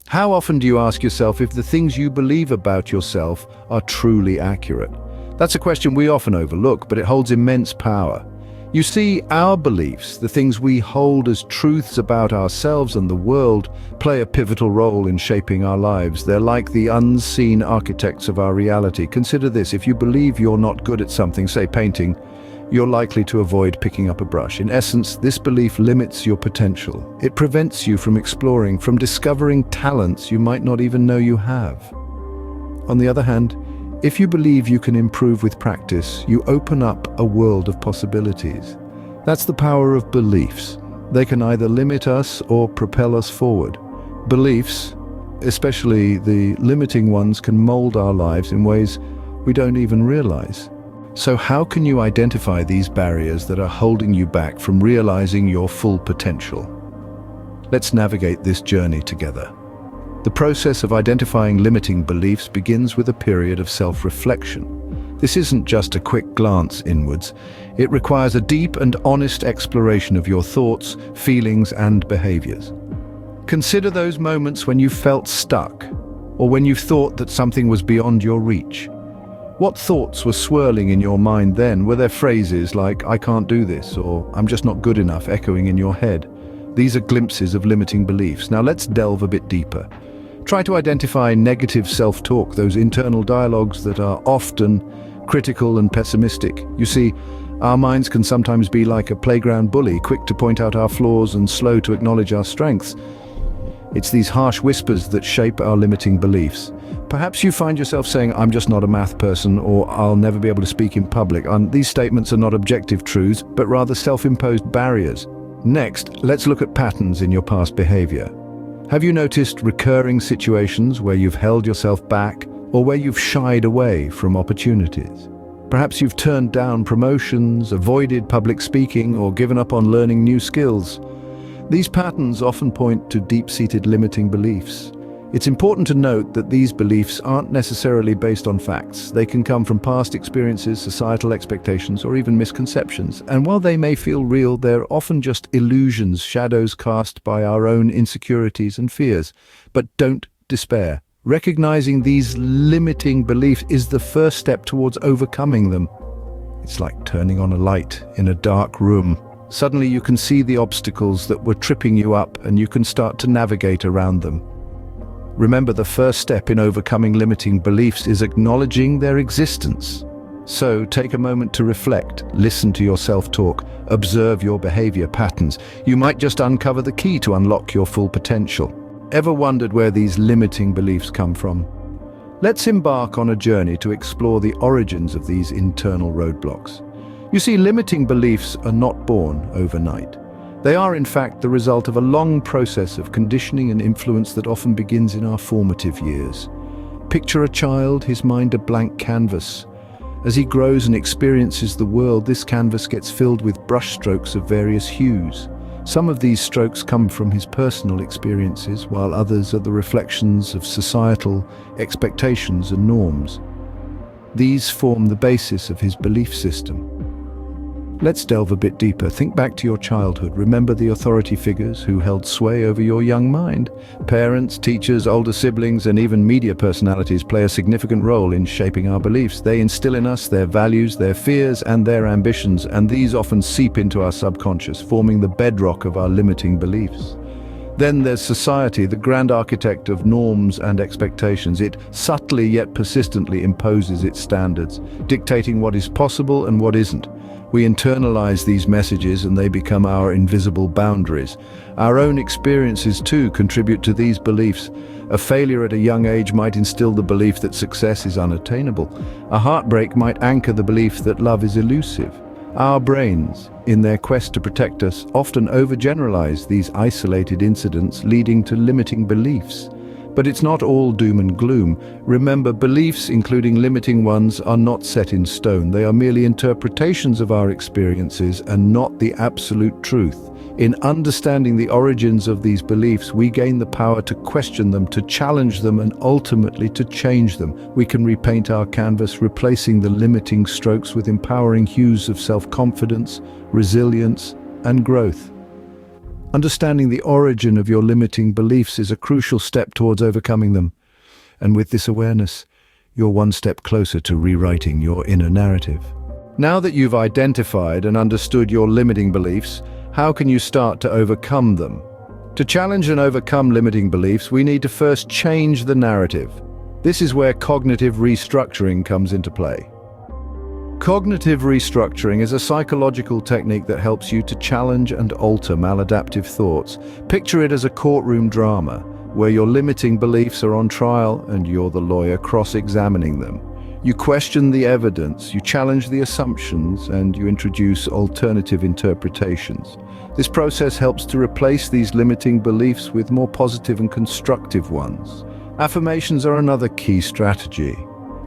How often do you ask yourself if the things you believe about yourself are truly accurate? That's a question we often overlook, but it holds immense power. You see, our beliefs, the things we hold as truths about ourselves and the world, play a pivotal role in shaping our lives. They're like the unseen architects of our reality. Consider this: if you believe you're not good at something, say painting, you're likely to avoid picking up a brush. In essence, this belief limits your potential. It prevents you from exploring, from discovering talents you might not even know you have. On the other hand, if you believe you can improve with practice, you open up a world of possibilities. That's the power of beliefs. They can either limit us or propel us forward. Beliefs, especially the limiting ones, can mold our lives in ways we don't even realize. So how can you identify these barriers that are holding you back from realizing your full potential? Let's navigate this journey together. The process of identifying limiting beliefs begins with a period of self-reflection. This isn't just a quick glance inwards. It requires a deep and honest exploration of your thoughts, feelings, and behaviors. Consider those moments when you felt stuck, or when you thought that something was beyond your reach. What thoughts were swirling in your mind then? Were there phrases like, "I can't do this," or "I'm just not good enough," echoing in your head? These are glimpses of limiting beliefs. Now let's delve a bit deeper. Try to identify negative self-talk, those internal dialogues that are often critical and pessimistic. You see, our minds can sometimes be like a playground bully, quick to point out our flaws and slow to acknowledge our strengths. It's these harsh whispers that shape our limiting beliefs. Perhaps you find yourself saying, "I'm just not a math person," or "I'll never be able to speak in public." And these statements are not objective truths, but rather self-imposed barriers. Next, let's look at patterns in your past behavior. Have you noticed recurring situations where you've held yourself back, or where you've shied away from opportunities? Perhaps you've turned down promotions, avoided public speaking, or given up on learning new skills. These patterns often point to deep-seated limiting beliefs. It's important to note that these beliefs aren't necessarily based on facts. They can come from past experiences, societal expectations, or even misconceptions. And while they may feel real, they're often just illusions, shadows cast by our own insecurities and fears. But don't despair. Recognizing these limiting beliefs is the first step towards overcoming them. It's like turning on a light in a dark room. Suddenly you can see the obstacles that were tripping you up, and you can start to navigate around them. Remember, the first step in overcoming limiting beliefs is acknowledging their existence. So take a moment to reflect, listen to your self-talk, observe your behavior patterns. You might just uncover the key to unlock your full potential. Ever wondered where these limiting beliefs come from? Let's embark on a journey to explore the origins of these internal roadblocks. You see, limiting beliefs are not born overnight. They are, in fact, the result of a long process of conditioning and influence that often begins in our formative years. Picture a child, his mind a blank canvas. As he grows and experiences the world, this canvas gets filled with brushstrokes of various hues. Some of these strokes come from his personal experiences, while others are the reflections of societal expectations and norms. These form the basis of his belief system. Let's delve a bit deeper. Think back to your childhood. Remember the authority figures who held sway over your young mind. Parents, teachers, older siblings, and even media personalities play a significant role in shaping our beliefs. They instill in us their values, their fears, and their ambitions, and these often seep into our subconscious, forming the bedrock of our limiting beliefs. Then there's society, the grand architect of norms and expectations. It subtly yet persistently imposes its standards, dictating what is possible and what isn't. We internalize these messages and they become our invisible boundaries. Our own experiences too contribute to these beliefs. A failure at a young age might instill the belief that success is unattainable. A heartbreak might anchor the belief that love is elusive. Our brains, in their quest to protect us, often overgeneralize these isolated incidents, leading to limiting beliefs. But it's not all doom and gloom. Remember, beliefs, including limiting ones, are not set in stone. They are merely interpretations of our experiences and not the absolute truth. In understanding the origins of these beliefs, we gain the power to question them, to challenge them, and ultimately to change them. We can repaint our canvas, replacing the limiting strokes with empowering hues of self-confidence, resilience, and growth. Understanding the origin of your limiting beliefs is a crucial step towards overcoming them. And with this awareness, you're one step closer to rewriting your inner narrative. Now that you've identified and understood your limiting beliefs, how can you start to overcome them? To challenge and overcome limiting beliefs, we need to first change the narrative. This is where cognitive restructuring comes into play. Cognitive restructuring is a psychological technique that helps you to challenge and alter maladaptive thoughts. Picture it as a courtroom drama, where your limiting beliefs are on trial and you're the lawyer cross-examining them. You question the evidence, you challenge the assumptions, and you introduce alternative interpretations. This process helps to replace these limiting beliefs with more positive and constructive ones. Affirmations are another key strategy.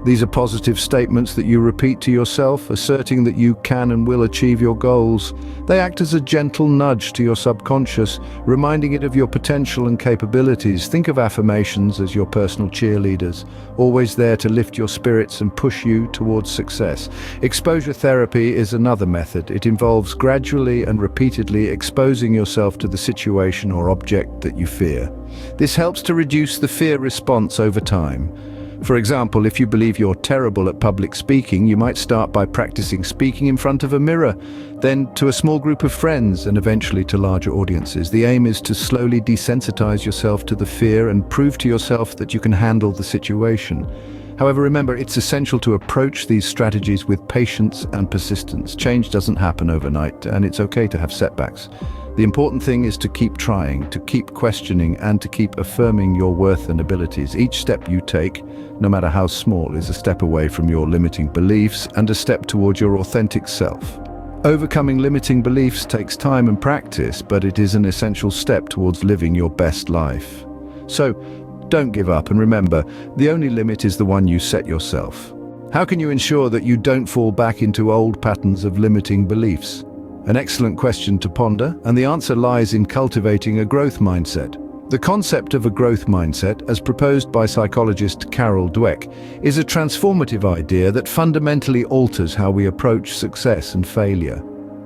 These are positive statements that you repeat to yourself, asserting that you can and will achieve your goals. They act as a gentle nudge to your subconscious, reminding it of your potential and capabilities. Think of affirmations as your personal cheerleaders, always there to lift your spirits and push you towards success. Exposure therapy is another method. It involves gradually and repeatedly exposing yourself to the situation or object that you fear. This helps to reduce the fear response over time. For example, if you believe you're terrible at public speaking, you might start by practicing speaking in front of a mirror, then to a small group of friends, and eventually to larger audiences. The aim is to slowly desensitize yourself to the fear and prove to yourself that you can handle the situation. However, remember, it's essential to approach these strategies with patience and persistence. Change doesn't happen overnight, and it's okay to have setbacks. The important thing is to keep trying, to keep questioning, and to keep affirming your worth and abilities. Each step you take, no matter how small, is a step away from your limiting beliefs and a step towards your authentic self. Overcoming limiting beliefs takes time and practice, but it is an essential step towards living your best life. So, don't give up, and remember, the only limit is the one you set yourself. How can you ensure that you don't fall back into old patterns of limiting beliefs? An excellent question to ponder, and the answer lies in cultivating a growth mindset. The concept of a growth mindset, as proposed by psychologist Carol Dweck, is a transformative idea that fundamentally alters how we approach success and failure.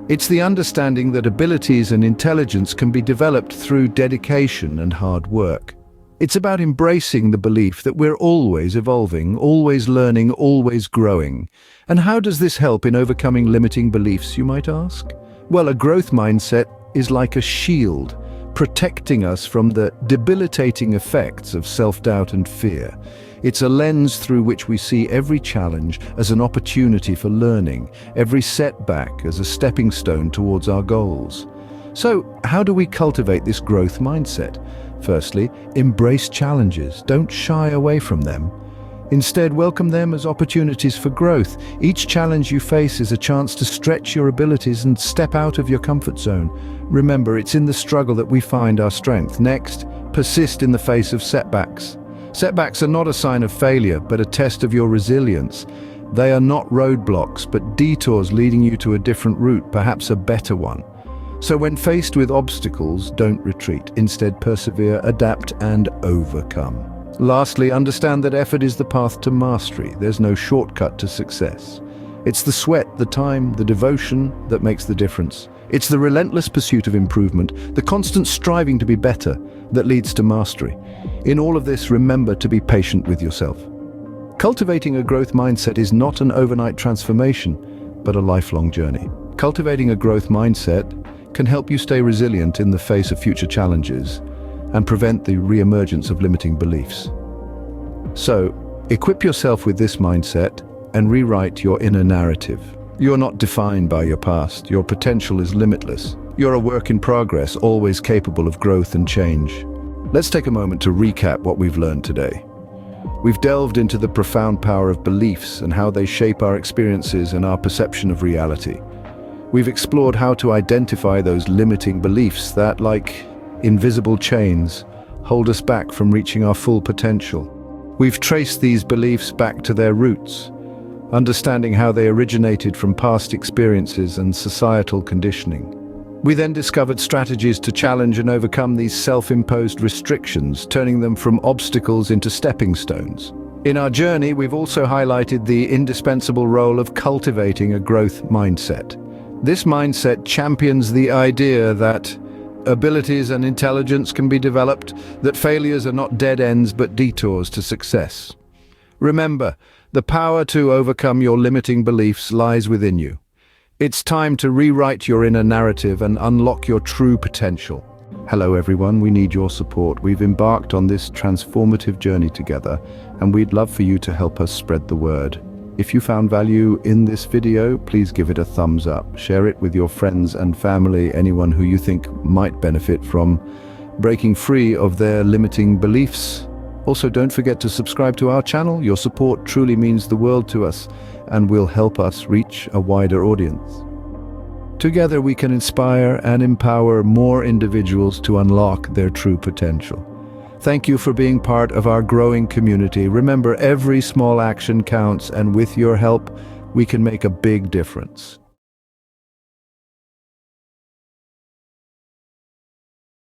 It's the understanding that abilities and intelligence can be developed through dedication and hard work. It's about embracing the belief that we're always evolving, always learning, always growing. And how does this help in overcoming limiting beliefs, you might ask? Well, a growth mindset is like a shield, protecting us from the debilitating effects of self-doubt and fear. It's a lens through which we see every challenge as an opportunity for learning, every setback as a stepping stone towards our goals. So, how do we cultivate this growth mindset? Firstly, embrace challenges. Don't shy away from them. Instead, welcome them as opportunities for growth. Each challenge you face is a chance to stretch your abilities and step out of your comfort zone. Remember, it's in the struggle that we find our strength. Next, persist in the face of setbacks. Setbacks are not a sign of failure, but a test of your resilience. They are not roadblocks, but detours leading you to a different route, perhaps a better one. So when faced with obstacles, don't retreat. Instead, persevere, adapt, and overcome. Lastly, understand that effort is the path to mastery. There's no shortcut to success. It's the sweat, the time, the devotion that makes the difference. It's the relentless pursuit of improvement, the constant striving to be better, that leads to mastery. In all of this, remember to be patient with yourself. Cultivating a growth mindset is not an overnight transformation, but a lifelong journey. Cultivating a growth mindset can help you stay resilient in the face of future challenges and prevent the re-emergence of limiting beliefs. So, equip yourself with this mindset and rewrite your inner narrative. You're not defined by your past. Your potential is limitless. You're a work in progress, always capable of growth and change. Let's take a moment to recap what we've learned today. We've delved into the profound power of beliefs and how they shape our experiences and our perception of reality. We've explored how to identify those limiting beliefs that, like invisible chains, hold us back from reaching our full potential. We've traced these beliefs back to their roots, understanding how they originated from past experiences and societal conditioning. We then discovered strategies to challenge and overcome these self-imposed restrictions, turning them from obstacles into stepping stones. In our journey, we've also highlighted the indispensable role of cultivating a growth mindset. This mindset champions the idea that abilities and intelligence can be developed, that failures are not dead ends but detours to success. Remember, the power to overcome your limiting beliefs lies within you. It's time to rewrite your inner narrative and unlock your true potential. Hello everyone, we need your support. We've embarked on this transformative journey together, and we'd love for you to help us spread the word. If you found value in this video, please give it a thumbs up. Share it with your friends and family, anyone who you think might benefit from breaking free of their limiting beliefs. Also, don't forget to subscribe to our channel. Your support truly means the world to us and will help us reach a wider audience. Together we can inspire and empower more individuals to unlock their true potential. Thank you for being part of our growing community. Remember, every small action counts, and with your help, we can make a big difference.